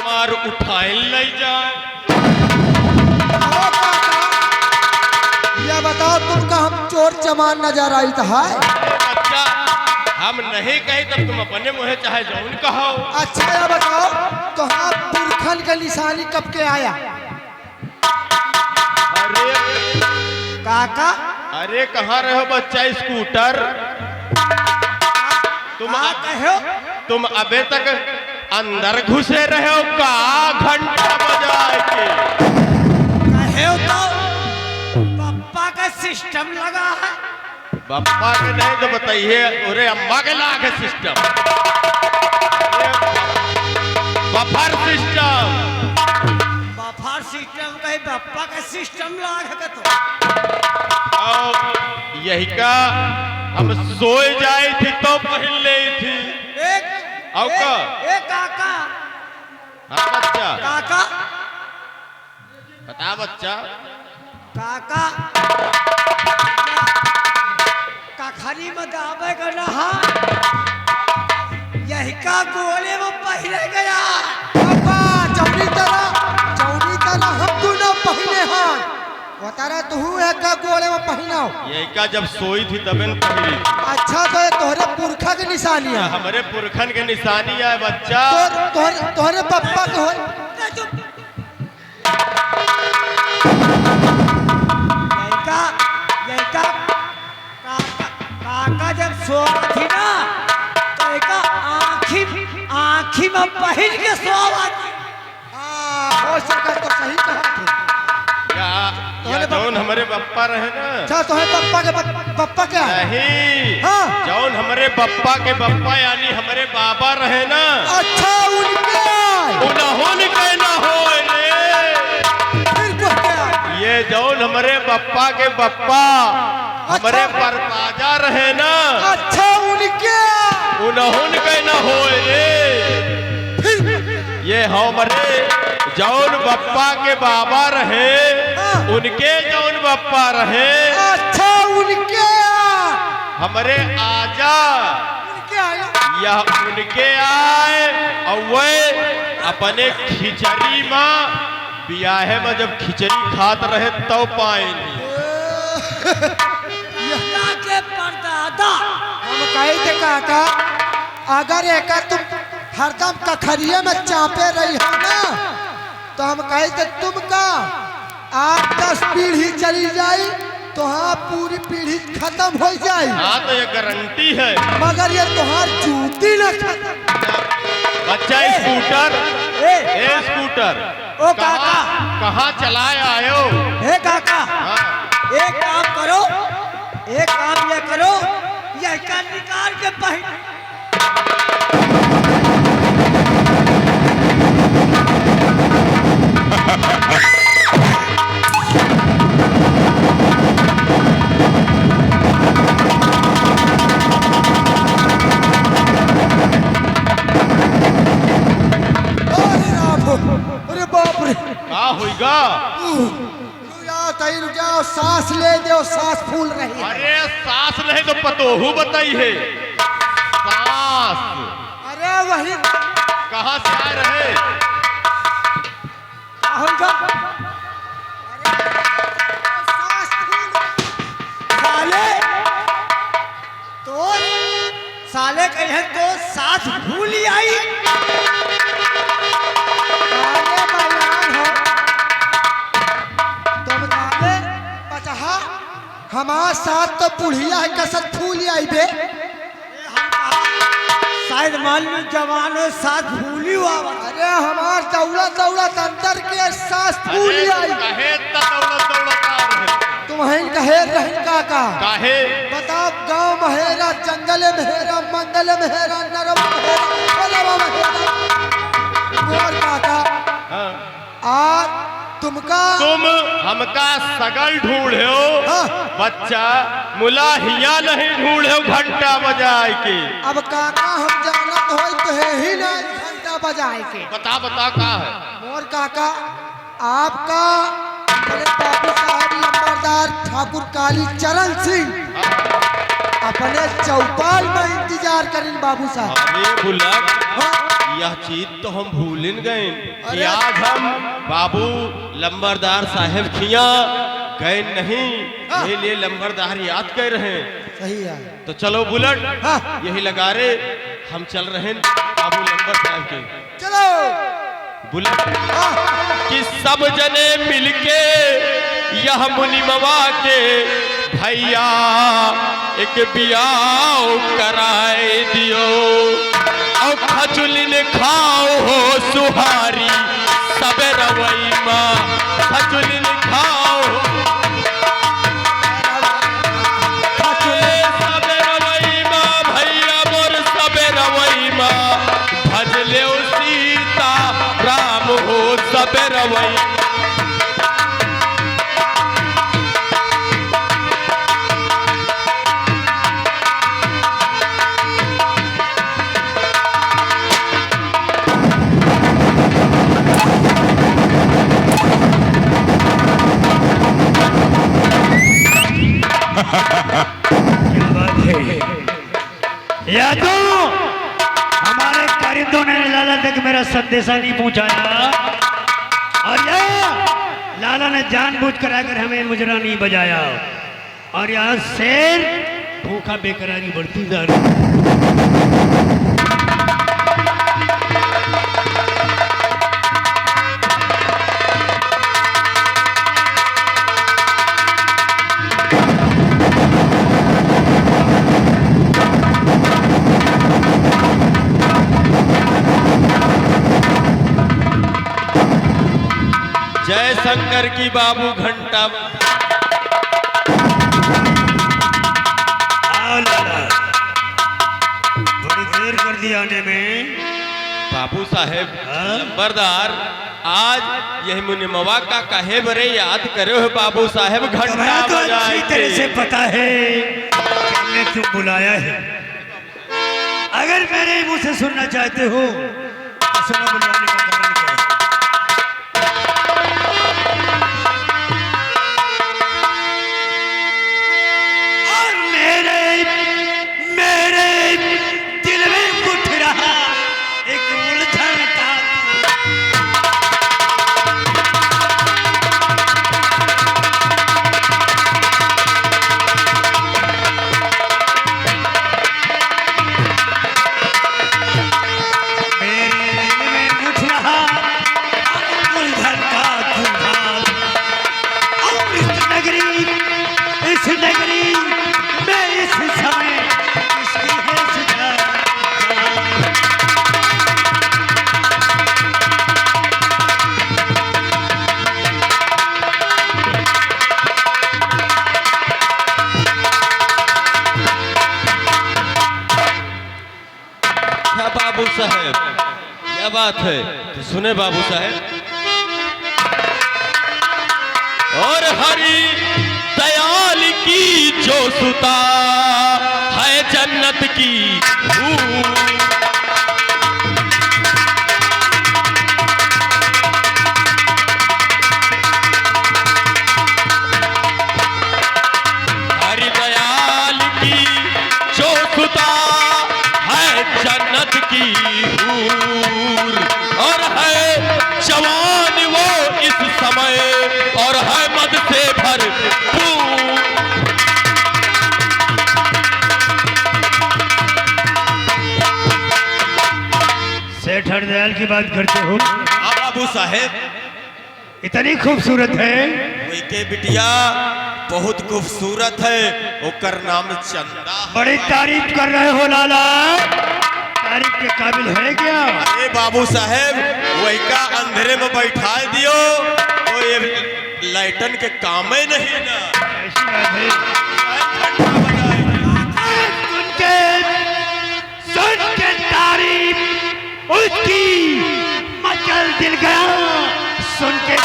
हमार उठाइल नहीं जाए। ये बताओ तुमका हम चोर चमान नजर आई तो है? बच्चा हम नहीं कहे तब तुम अपने मुँह चाहे जौन कहो। अच्छा ये बताओ तो हाँ पुरखन का निशानी कब के आया? अरे काका अरे कहाँ रहो बच्चा स्कूटर? तुम अबे तक अंदर घुसे रहे हो का घंटा बजाए के? कहे तो पप्पा का सिस्टम लगा है। बप्पा के नहीं तो बताइए, अरे अम्मा के लाग है system, buffer system. Buffer system कहे पप्पा का सिस्टम लगा है तो यही का हम सोए जाए थी तो पहन ले थी। काका हाँ बच्चा काका बता बच्चा। काका कखरी में दावे का नहा यही का गोले में पहले गया। पापा चौनी तरह हम तू न पहने हैं बतारा तू है का गोले में पहनाओ। यही का जब सोई थी तबे न पहली। अच्छा तो ये तोहरे पुरखा के निशानी है? हमारे पुरखन के निशानी है बच्चा। तोहरे पप्पा के हो? काका जब सो थी ना तो एक आँखी में पहन के सोवा थी। हो सका तो सही कहा थे। या जौन हमारे पप्पा रहे ना। अच्छा तो है पप्पा क्या है? नहीं हाँ। जौन हमारे पप्पा के पप्पा यानी हमारे बाबा रहे ना। अच्छा उनके उन्होंने कहना हो फिर को क्या? ये जौन हमारे पप्पा के पप्पा हमारे परपाजा रहे ना। अच्छा उनके उन्होंने कहना हो ये हमारे जौन बप्पा के बाबा रहे उनके जौन बप्पा रहे। अच्छा उनके हमारे आजा उनके आया। यह उनके आए और वे अपने खिचड़ी माँ बियाहे में जब खिचड़ी खात रहे तो पाएंगे। के परदादा हम कहे थे काका अगर एक तुम हरदम कखरिया में चापे रही हो ना तो हम कहे थे तुम का 8-10 पीढ़ी चली जाई तो हाँ पूरी पीढ़ी खत्म हो जाए। हाँ तो ये गारंटी है। मगर ये तुम्हार जूती न खत्म। बच्चा स्कूटर स्कूटर ओ काका कहाँ चलाए आए हो? हे काका हाँ। एक काम करो, एक काम ये करो, यह का निकाल के पहन। अरे बाप रे क्या होगा? रुक जाओ सांस ले दो सांस फूल रही है। अरे सांस नहीं तो पतोहू बताई है सांस। अरे वही कहाँ से आ रहे? साले कहे तो सास भूल आई। हमारे साथ तो बुढ़िया है कसर फूल आई बे। शायद मान लो जवान हो साथ भूली हुआ। अरे हमार दौलत अंदर के सांस फूल आई। तुम्हें कहे रहन काका काहे? बताओ गांव महेरा जंगल महेरा मंगल महेरा नरम महेरा गोर काका आज तुमका तुम हमका सगल ढूंढे हो। हाँ। बच्चा मुलाहिया नहीं ढूंढे हो घंटा बजाए के। अब काका हम जानत हो तो है ही ना घंटा बजाए के। बता बता का है? मोर काका आपका मेरे बाबू साहब नंबरदार ठाकुर काली चरण सिंह अपने चौपाल में इंतजार करें बाबू साहब। अरे बुलक, हाँ, यह चीज तो हम भूलन गए कि अरे! आज हम बाबू लंबरदार साहब खिया गए नहीं, हाँ। ये लिए लंबरदार याद कर रहे हैं। सही है। तो चलो बुलट, हाँ। यही लगा रे, हम चल रहे हैं बाबू लंबर साहब के। चलो। बुलट हाँ, कि सब जने मिलके यह मुनिमवा के भैया एक बियाह कराए दियो, और खजुलिन खाओ हो सुहारी सब रवई माँ, खजुलिन खाओ सब रवई माँ, भैया मोर सब रवई माँ, भजले सीता राम हो सब रवई। क्या बात है? या तो हमारे कारिंदों ने लाला तक मेरा संदेशा नहीं पहुंचाया, और या लाला ने जानबूझकर आकर हमें मुजरा नहीं बजाया, और यहाँ शेर भूखा बेकरारी बढ़ती जा रही। जय शंकर की बाबू घंटा। आओ लाला, बड़ी देर कर दी आने में। बाबू साहेब हाँ? लंबरदार, आज यही मुनिमवा का कहे बरे याद करे हो बाबू साहेब, घंटा तुम्हें तो अच्छी तरह से बजाए। पता है कि हमने क्यों बुलाया है। अगर मेरे मुंह से सुनना चाहते हो तो सुनो बुलाने का कारण क्या है। और मेरे दिल में उठ रहा एक उलझन का। मेरे दिल में उठ रहा उलझन का तूफान, और इस नगरी में इस समय इसकी है सजा। क्या बाबू साहेब, क्या बात है? तो सुने बाबू साहेब, और हरि दयाल की जो सुता है जन्नत की हूर, हरि दयाल की जो सुता है जन्नत की हूर, और है जवान वो इस समय, और है मद से भरपूर। सेठ हरदयाल की बात करते हो? हाँ बाबू साहेब, इतनी खूबसूरत है। वही के बिटिया बहुत खूबसूरत है, ओकर नाम चंदा। बड़ी तारीफ कर रहे हो लाला, तारीफ के काबिल है क्या? अरे बाबू साहेब, वही का अंधेरे में बैठा दियो तो ये लाइटन के काम ही नहीं ना। ऐसी बात है। घंटा बजाए। सुन के तारीफ उसकी मचल दिल गया, सुन के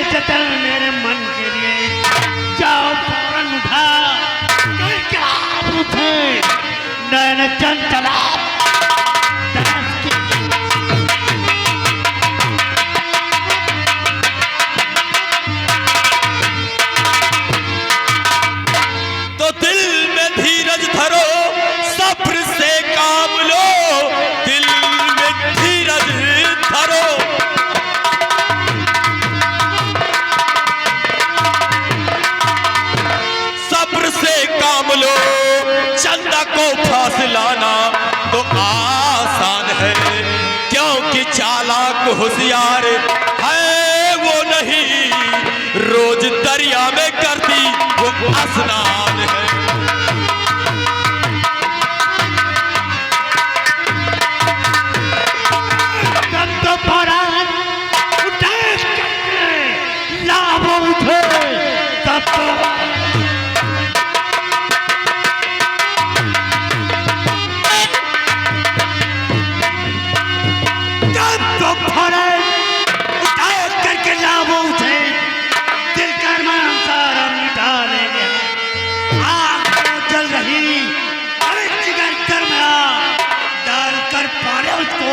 जतन मेरे मन के लिए जाओ फौरन उठा, क्या में चंचला तो दिल में धीरज धरो, सब्र से काम लो, दिल में धीरज धरो। सब्र से काम लो, चंदा को फांस लाना तो आसान है, क्योंकि चालाक होशियार है वो नहीं, रोज दरिया में करती वो स्नान है। तब तो फौरन उठे लाभ उठे, तब तो फौरन उठाए करके लाभ उठे, दिल का अरमान सारा मिटा लेंगे। आग तो जल रही अरे जिगर कर में आग डालकर पारे उसको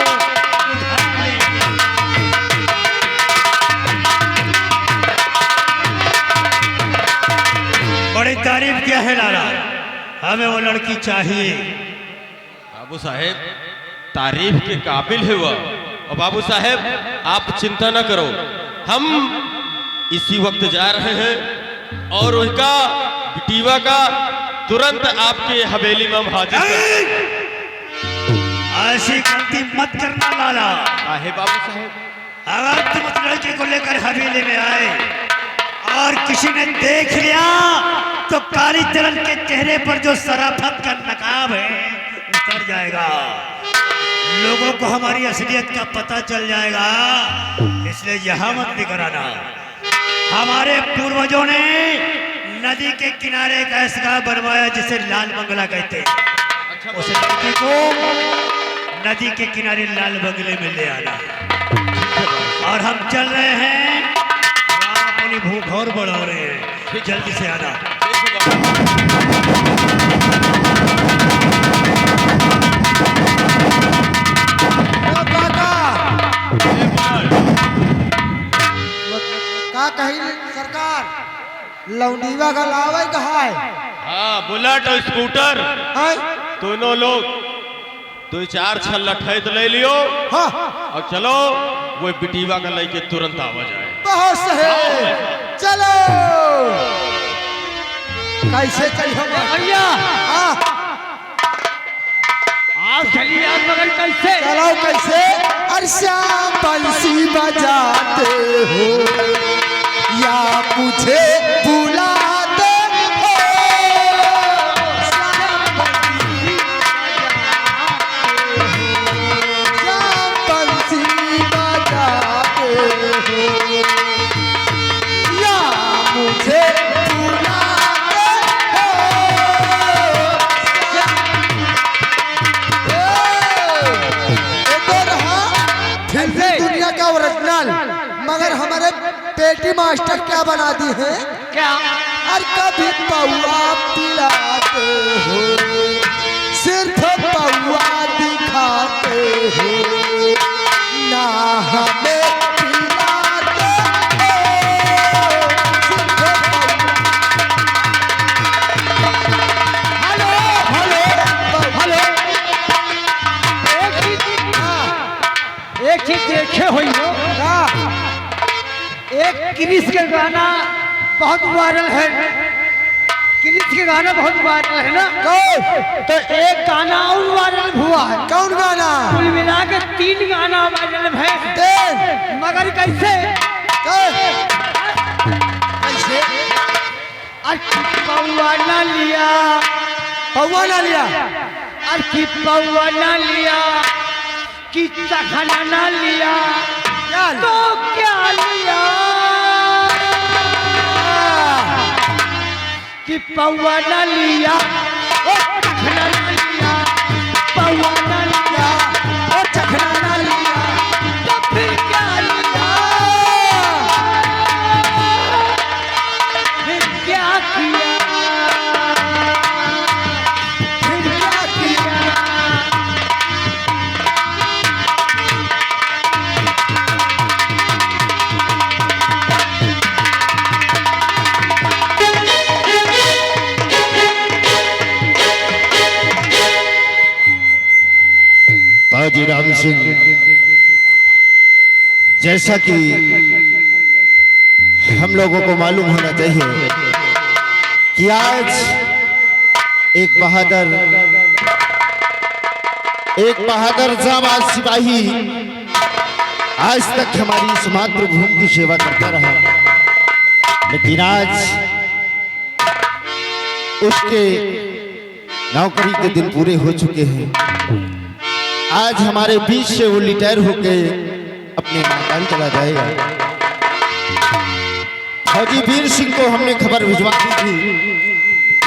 उठा लेंगे। बड़ी तारीफ किया है लाला, हमें वो लड़की चाहिए। बाबू साहेब तारीफ के काबिल है वह, और बाबू साहेब आप चिंता न करो, हम इसी वक्त जा रहे हैं और उनका बिटीवा का तुरंत आपके हवेली में हम हाजिर कर। ऐसी गलती मत करना लाला। आहे बाबू साहेब, अगर तुम उस लड़के को लेकर हवेली में आए और किसी ने देख लिया तो काली चरण के चेहरे पर जो शराफत का नकाब है उतर जाएगा, लोगों को हमारी असलियत का पता चल जाएगा। इसलिए यहाँ मत लेकर आना। हमारे पूर्वजों ने नदी के किनारे एक ऐसा गांव बनवाया जिसे लाल बंगला कहते हैं। उस लड़की को नदी के किनारे लाल बंगले में ले आना, और हम चल रहे हैं वहाँ अपनी भूख और बढ़ा रहे हैं, जल्दी से आना। का कही सरकार लौंडीवा का लावे कहा है? हाँ बुलेट और स्कूटर हैं? दोनों लोग 2-4 छल्ला ठैत ले लियो हाँ और चलो वो बिटीवा का लेके तुरंत आवा जाए। बहुत सही, चलो। कैसे चलिए भैया हाँ आप चलिए, आप मगर कैसे? चलो कैसे? अरे श्याम बंसी बजाते हो या मुझे बुलाते हो, श्याम बंसी बजाते हो या मुझे बुलाते हो। फिर भी दुनिया का ओरिजिनल, मगर हमारे पेटी मास्टर क्या बना दी है? क्या? और कभी पौआ पिलाते हो, सिर्फ पौआ दिखाते हो, ना हमें पिलाते हो, सिर्फ हेलो हेलो हेलो, एक चीज देखे हुई हो, एक क्रिस के गाना बहुत वायरल है, क्रिस के गाना बहुत वायरल है ना, तो एक गाना और वायरल हुआ है। कौन गाना? कुल मिला के 3 गाना वायरल है, मगर कैसे? कैसे? पौआ ना लिया, पौआ ना लिया, अरे पौआ ना लिया कि चखना ना लिया क्या तो क्या लिया? कि पौआ ना लिया ओ चखना ना लिया, पौआ ना लिया ओ चखना ना लिया तो फिर क्या लिया? फिर क्या किया? फिर क्या किया? जैसा कि हम लोगों को मालूम होना चाहिए कि आज एक बहादुर जाबाज सिपाही आज तक हमारी इस मातृभूमि की सेवा करता रहा, लेकिन आज उसके नौकरी के दिन पूरे हो चुके हैं। आज हमारे बीच से वो रिटायर होके अपने माकान चला जाएगा। फौजी वीर सिंह को हमने खबर भिजवा दी थी,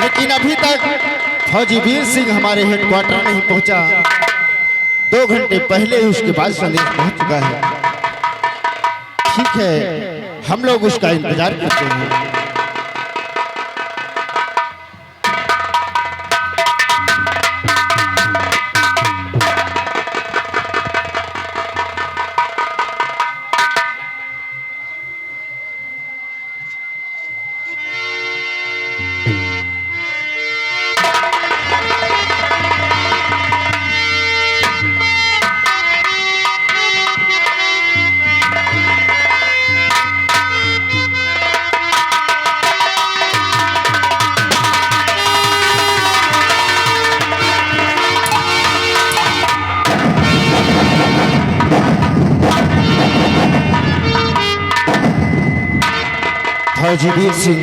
लेकिन अभी तक फौजी वीर सिंह हमारे हेडक्वार्टर नहीं पहुंचा। 2 घंटे पहले ही उसके बाद संदेश पहुंच चुका है। ठीक है, हम लोग उसका इंतजार करते हैं। फौजी वीर सिंह,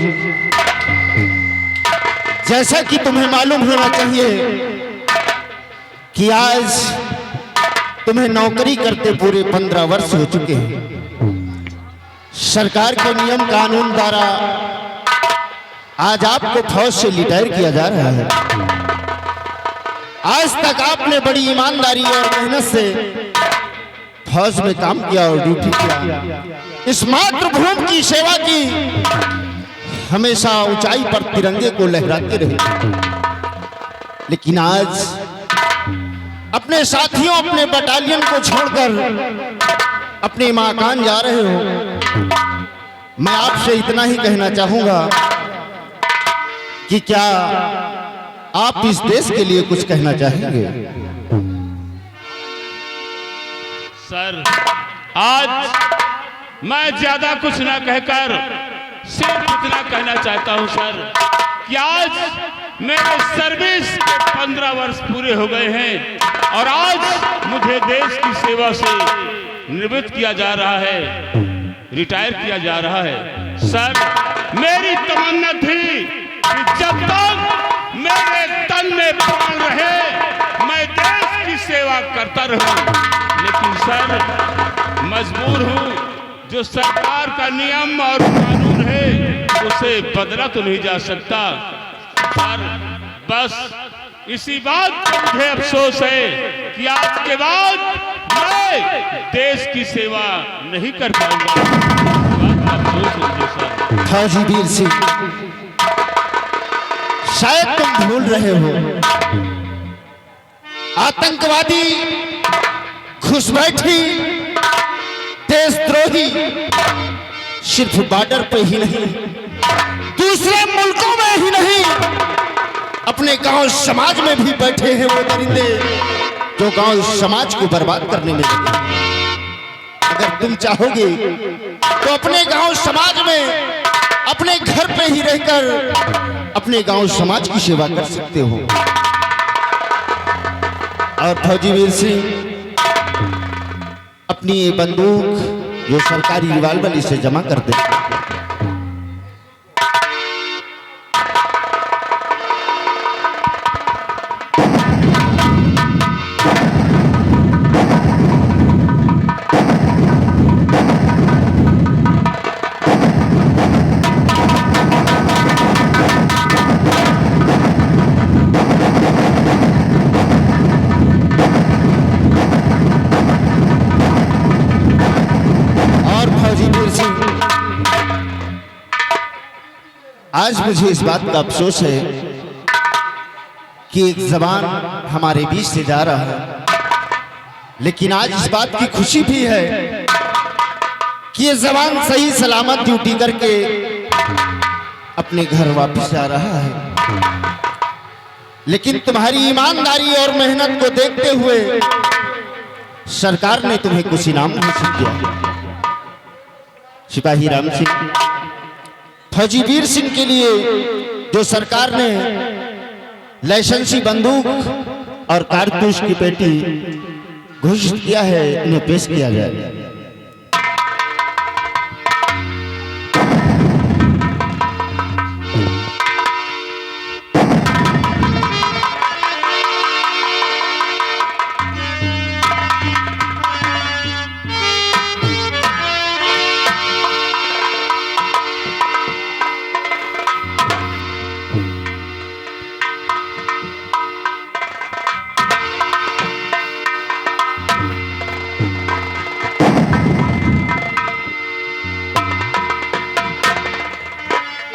जैसा कि तुम्हें मालूम होना चाहिए कि आज तुम्हें नौकरी करते पूरे 15 वर्ष हो चुके हैं। सरकार के नियम कानून द्वारा आज आपको फौज से रिटायर किया जा रहा है। आज तक आपने बड़ी ईमानदारी और मेहनत से फौज में काम किया और ड्यूटी किया, इस मातृभूमि की सेवा की, हमेशा ऊंचाई पर तिरंगे को लहराते रहे। लेकिन आज अपने साथियों, अपने बटालियन को छोड़कर अपने माकान जा रहे हो। मैं आपसे इतना ही कहना चाहूंगा कि क्या आप इस देश के लिए कुछ कहना चाहेंगे? सर, आज मैं ज्यादा कुछ ना कहकर सिर्फ इतना कहना चाहता हूं सर कि आज मेरे सर्विस के 15 वर्ष पूरे हो गए हैं और आज मुझे देश की सेवा से निवृत्त किया जा रहा है, रिटायर किया जा रहा है। सर, मेरी तमन्ना थी कि जब तक मेरे तन में प्राण रहे मैं देश की सेवा करता रहूं, लेकिन सर मजबूर हूं। जो सरकार का नियम और कानून है उसे बदला तो नहीं जा सकता सर। बस इसी बात पर मुझे अफसोस है कि आज के बाद मैं देश की सेवा नहीं कर पाऊंगा। अफसोस मुझे सर। फौजी वीर सिंह, शायद तुम भूल रहे हो, आतंकवादी, घुसपैठी, देशद्रोही सिर्फ बॉर्डर पे ही नहीं, दूसरे मुल्कों में ही नहीं, अपने गांव समाज में भी बैठे हैं वो दरिंदे जो गांव समाज को बर्बाद करने में लगे। अगर तुम चाहोगे तो अपने गांव समाज में, अपने घर पे ही रहकर अपने गांव समाज की सेवा कर सकते हो। और फौजी वीर सिंह, अपनी ये बंदूक जो सरकारी रिवाल्वर इसे जमा कर दे। आज मुझे इस बात का अफसोस है कि एक जवान हमारे बीच से जा रहा है, लेकिन आज इस बात की खुशी भी है कि ये जवान सही सलामत ड्यूटी करके अपने घर वापस जा रहा है। लेकिन तुम्हारी ईमानदारी और मेहनत को देखते हुए सरकार ने तुम्हें कुछ इनाम घोषित किया। सिपाही राम सिंह, फौजी वीर सिंह के लिए जो सरकार ने लाइसेंसी बंदूक और कारतूस की पेटी घोषित किया है, इन्हें पेश किया जाए।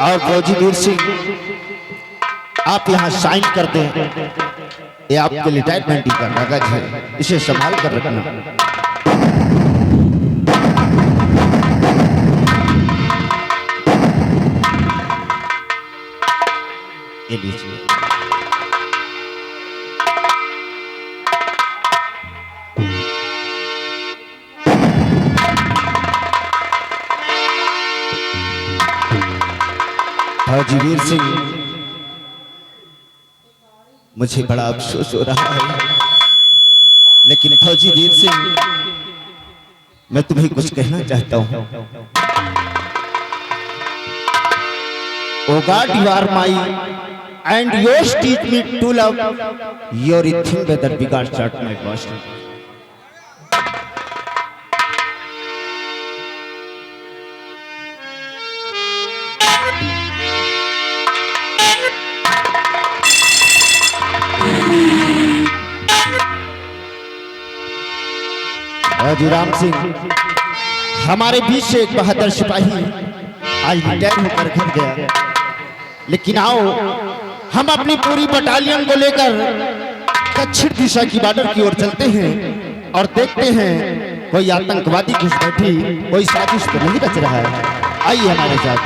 और फौजी वीर सिंह, आप यहाँ साइन कर दें, ये आपके रिटायरमेंट का कागज है, इसे संभाल कर रखना। ये लीजिए। फौजी वीर सिंह, मुझे बड़ा अफसोस हो रहा है, लेकिन फौजी वीर सिंह, मैं तुम्हें कुछ कहना चाहता हूं। Oh God, you are my and yours teach me to love your thing weather बिगाड़ शॉट माई पास्ट। फौजी राम सिंह, हमारे बीच से एक बहादुर सिपाही आज रिटायर होकर घर गया, लेकिन आओ हम अपनी पूरी बटालियन को लेकर दक्षिण दिशा की बॉर्डर की ओर चलते हैं और देखते हैं कोई आतंकवादी घुसपैठी, कोई साजिश तो नहीं रच रहा है। आइए हमारे साथ।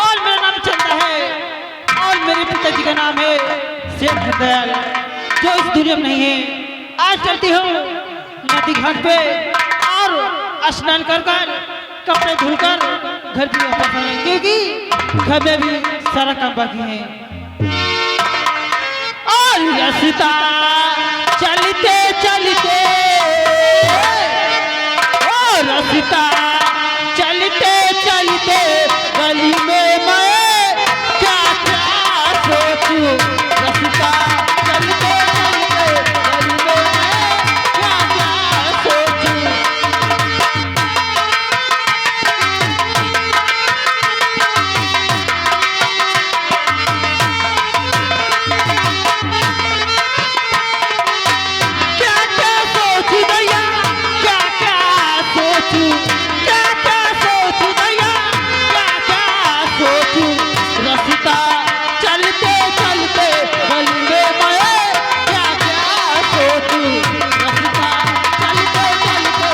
और मेरा नाम चंदा है और मेरे पिताजी का नाम है शेख दयाल, जो इस दुनिया में नहीं है। आज चलती हूँ नदी घाट पे और स्नान कर कर कपड़े धुलकर घर भी वापस आए, क्योंकि घर में भी सारा काम बाकी है। और रास्ता चलते चलते, और रास्ता चलते चलते गली में मैं क्या क्या सोचूं। रास्ता चलते चलते गली में मैं क्या क्या सोचूं। क्या क्या सोचूं दैया, क्या क्या सोचूं, क्या क्या सोचूं दैया, क्या क्या सोचूं। रास्ता चलते चलते गली में मैं क्या क्या सोचूं। रास्ता चलते चलते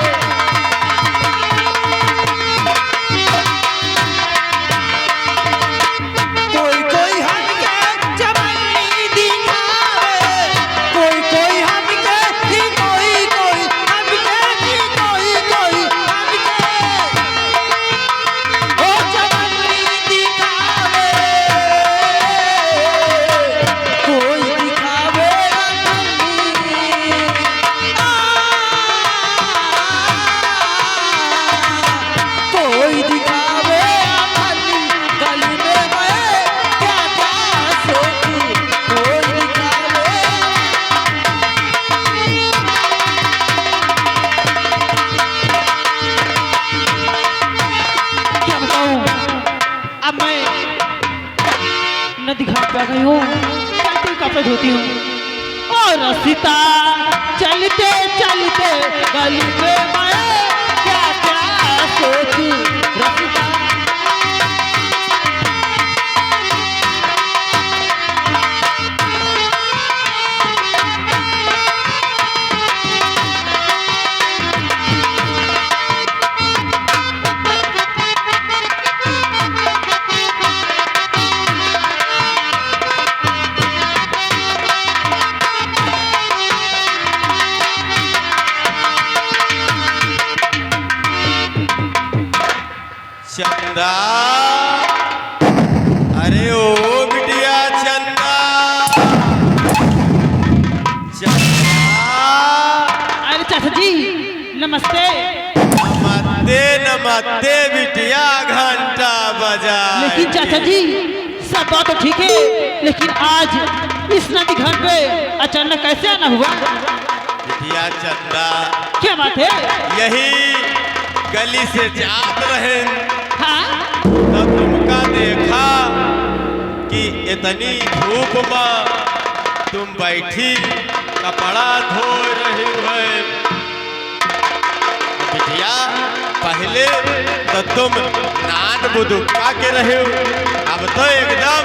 कोई कोई हमके जवानी दिखावे, कोई कोई हमके ही, कोई कोई हमके ही, कोई कोई हमके ओ जवानी दिखावे, कोई दिखावे कोई दिखावे अपनी गली में मैं क्या क्या सोचूं। कोई दिखावे क्या बताऊं, अब मैं नदी घाट पे आ गई हूँ, चलती कपड़े धोती हूँ और रास्ता चलते चलते गली में मैं क्या क्या सोचूं। रास्ता चंदा, अरे ओ बिटिया चंदा, चंदा। अरे चाचा जी नमस्ते। नमस्ते नमस्ते बिटिया, घंटा बजा। लेकिन चाचा जी सब बात तो ठीक है, लेकिन आज इस नदी घाट पे अचानक कैसे आना हुआ? बिटिया चंदा, क्या बात है? यही गली से जात रहे हाँ तो तुमका देखा कि इतनी धूप में तुम बैठी कपड़ा धो रही हो। बिटिया पहले तो तुम नान बुदुक्का के रहे हो, अब तो एकदम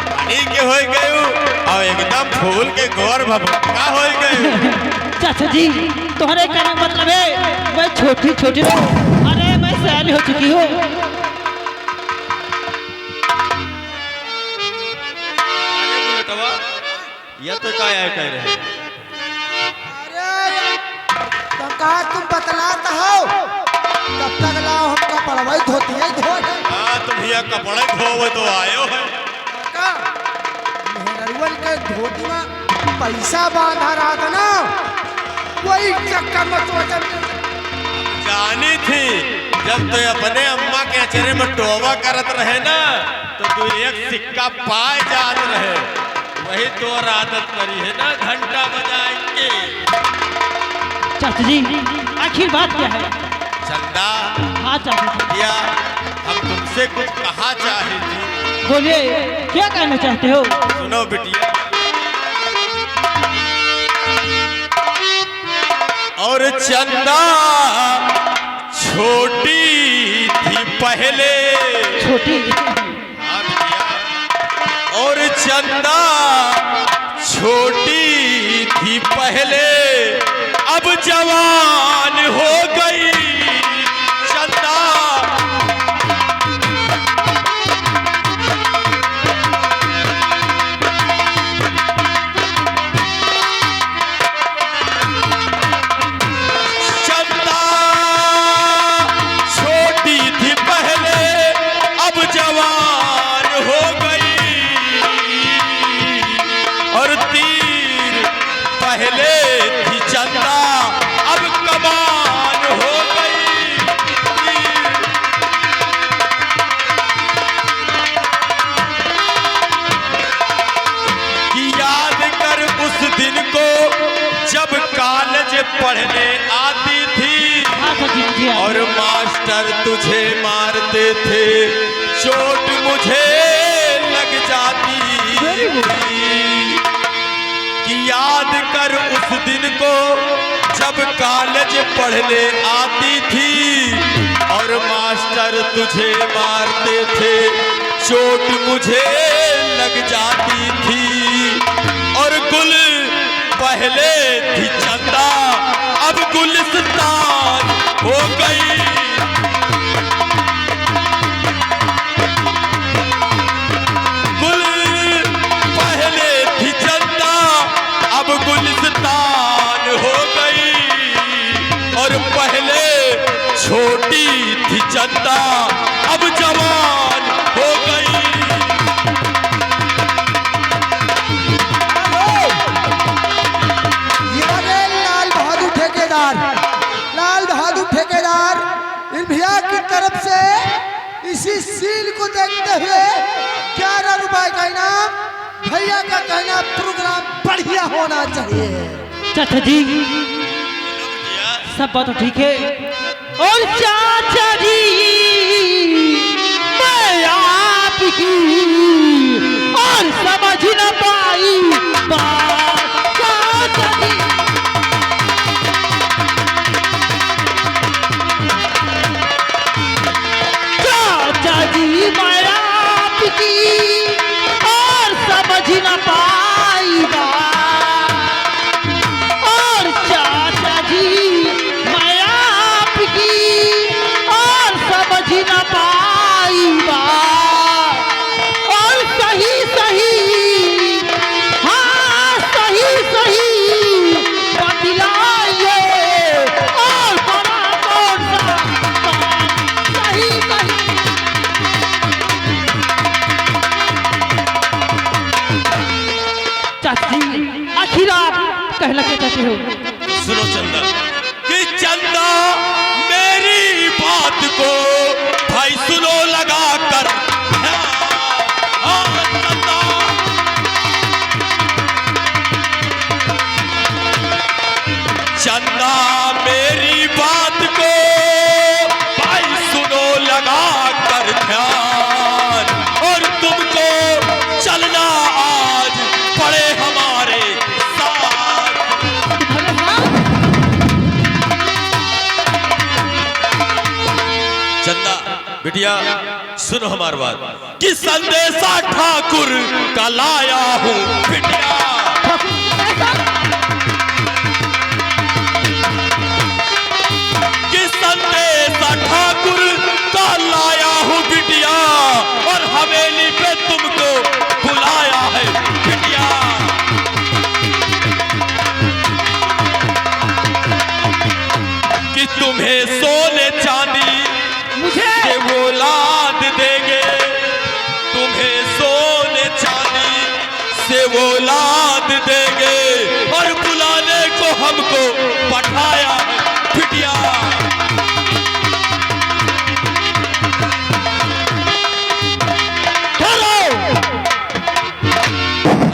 पानी के हो गए हो और एकदम फूल के गौर भभुक्का हो गए। चाचा जी तुम्हारे कहने का मतलब है मैं छोटी छोटी हूँ, अरे मैं सयानी हो चुकी हूँ। अरे बुलेटवा, यह तो क्या है कह रहे हैं? अरे तुम कहा तुम बतलाता हो, तब तक लाओ हमका पड़वाई धोती है धो दे। हाँ तुम यहाँ कपड़े धोवे तो आयो है। का मेहरुअल के धोती में पैसा बांधा रहा था ना, वही चक्कर में सोचा जानी थी जब तो अपने अम्मा के अचरे में टोवा करत रहे ना, तो तू एक सिक्का पाए जात रहे, वही तो आदत करी है ना घंटा बजाएंगे। चाचा जी आखिर बात क्या है? चंदा, हाँ चाचा जी या हम तुमसे कुछ कहा चाहे थी। बोलिए क्या कहना चाहते हो? सुनो बिटिया, और चंदा छोटी थी पहले, छोटी हाँ बिटिया, और चंदा छोटी थी पहले, अब जवान हो गई चंदा। चंदा छोटी थी पहले, अब जवान हो गई, और तीर पहले थी चंदा, अब कमान हो गई। कि याद कर उस दिन को जब कॉलेज पढ़ने आती थी, हाँ चाचा जी मुझे याद और है। मास्टर तुझे मारते थे, चोट मुझे लग जाती थी। कि याद कर उस दिन को जब कॉलेज पढ़ने आती थी, और मास्टर तुझे मारते थे, चोट मुझे लग जाती थी। और गुल पहले थी चंदा, अब गुलिस्तान हो गई। गुल पहले थी चंदा, अब गुलिस्तान हो गई, और पहले छोटी थी चंदा, अब जवान हो गई। ये लाल बहादुर ठेकेदार, लाल बहादुर ठेकेदार इन भैया की तरफ से इसी सील को देखते हुए 11 रुपए का इनाम। भैया का कहना प्रोग्राम बढ़िया होना चाहिए। चाचा जी सब बात तो ठीक है, और चाचा जी मैं आपकी और समझ न पाई बात। चाचा जी चाचा जी मैं आपकी और समझ न पाई बात। और चाचा जी मैं आपकी और समझ न पाई बात। और सही सही हाँ चाहते हो? सुनो चंदा कि चंदा मेरी बात को भाई सुनो लगा कर चंदा चंदा मेरी बात को भाई सुनो लगा कर ध्यान और तुमको चलना आज पड़े हमारे साथ। चंदा बिटिया सुनो हमार बात कि संदेशा ठाकुर का लाया हूँ बिटिया कि संदेशा ठाकुर का लाया हूँ बिटिया और हवेली पे तुमको बुलाया है बिटिया। कि तुम्हें सोने चांदी मुझे के वो लाद देंगे तुम्हें सोने चांदी से वो लाद देंगे और बुलाने को हमको पठाया है बिटिया।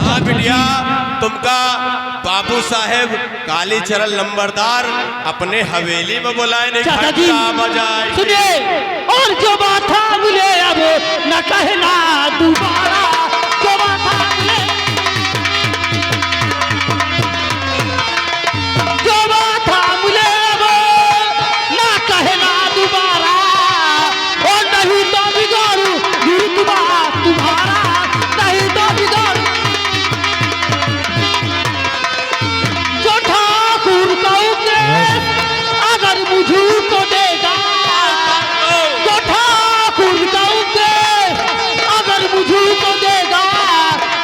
हाँ बिटिया तुमका बाबू साहेब कालीचरण नंबरदार अपने हवेली में बुलाए नहीं चाचा जी बजाए सुनिए, और जो बात था बोले अब न कहना दोबारा, जो बात था बोले, जो बात था बोले अब न कहना दोबारा, और नहीं तो बिगाड़ू रुतबा तुम्हारा, नहीं तो बिगाड़ू जो ठाकुर का उपदेश अगर मुझू को देगा, जो ठाकुर का उपदेश अगर मुझू को देगा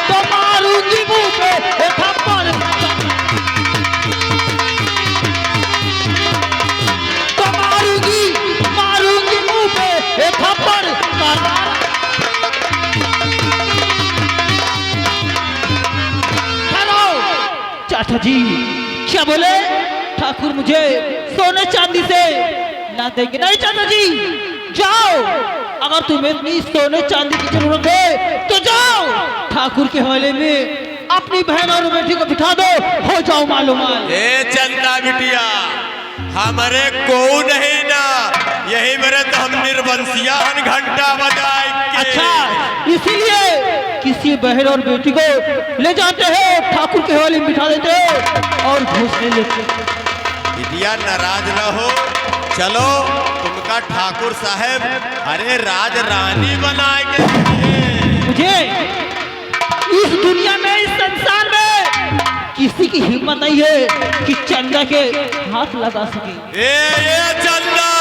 तो मारूंगी मुंह पे एक थप्पड़, तो मारूंगी मुंह पे एक थप्पड़ मारा। हेलो चाचा जी क्या बोले? ठाकुर मुझे सोने चांदी से ना देंगे। नहीं चाचा जी जाओ, अगर तुम्हें इतनी सोने चांदी की जरूरत है तो जाओ ठाकुर के हवाले में अपनी बहन और बेटी को बिठा दो, हो जाओ मालूम। ए चंदा बिटिया हमारे को नहीं ना यही मेरे तो हम निर्बंसिया घंटा बजाए अच्छा इसीलिए किसी बहन और बेटी को ले जाते हैं ठाकुर के हवाले में बिठा देते हैं और घूस ले लेते हैं। बिटिया नाराज न हो, चलो तुमका ठाकुर साहब अरे राज रानी बनाएंगे। मुझे इस दुनिया में इस संसार में किसी की हिम्मत नहीं है कि चंदा के हाथ लगा सके। ए चंदा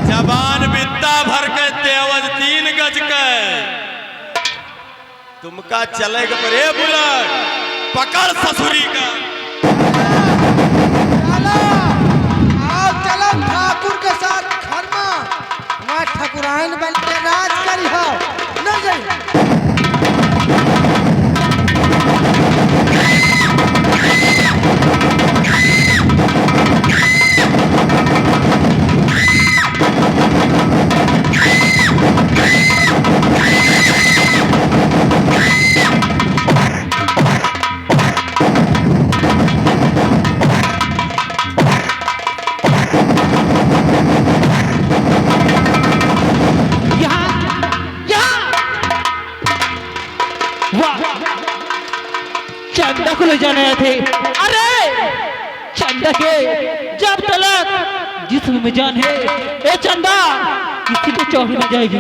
जबान बित्ता भर के तेवज 3 गज के तुमका चलेगा पर ए बुलट पकड़ ससुरी का। चलो आओ चलो ठाकुर के साथ घर में वहाँ ठाकुराइन बन के राज करी हो न जाई। चंदा को ले जाने आए थे। अरे चंदा के जब तलक जिस्म में जान है ए चंदा किसी को चौकी न जाएगी।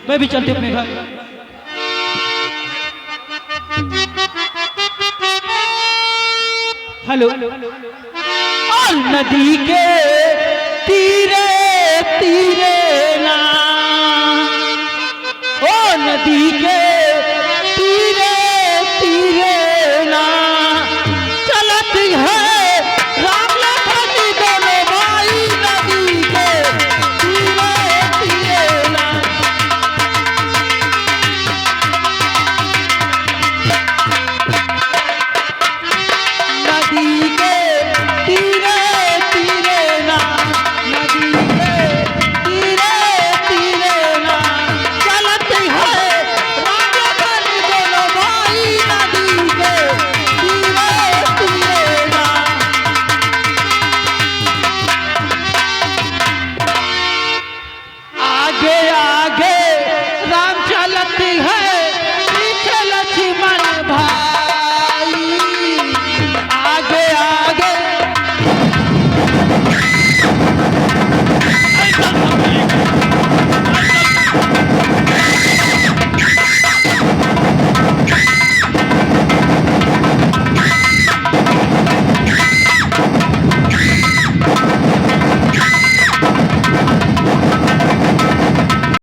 मैं भी चलते अपने घर। हेलो और नदी के तीरे तीरे ना, ओ नदी के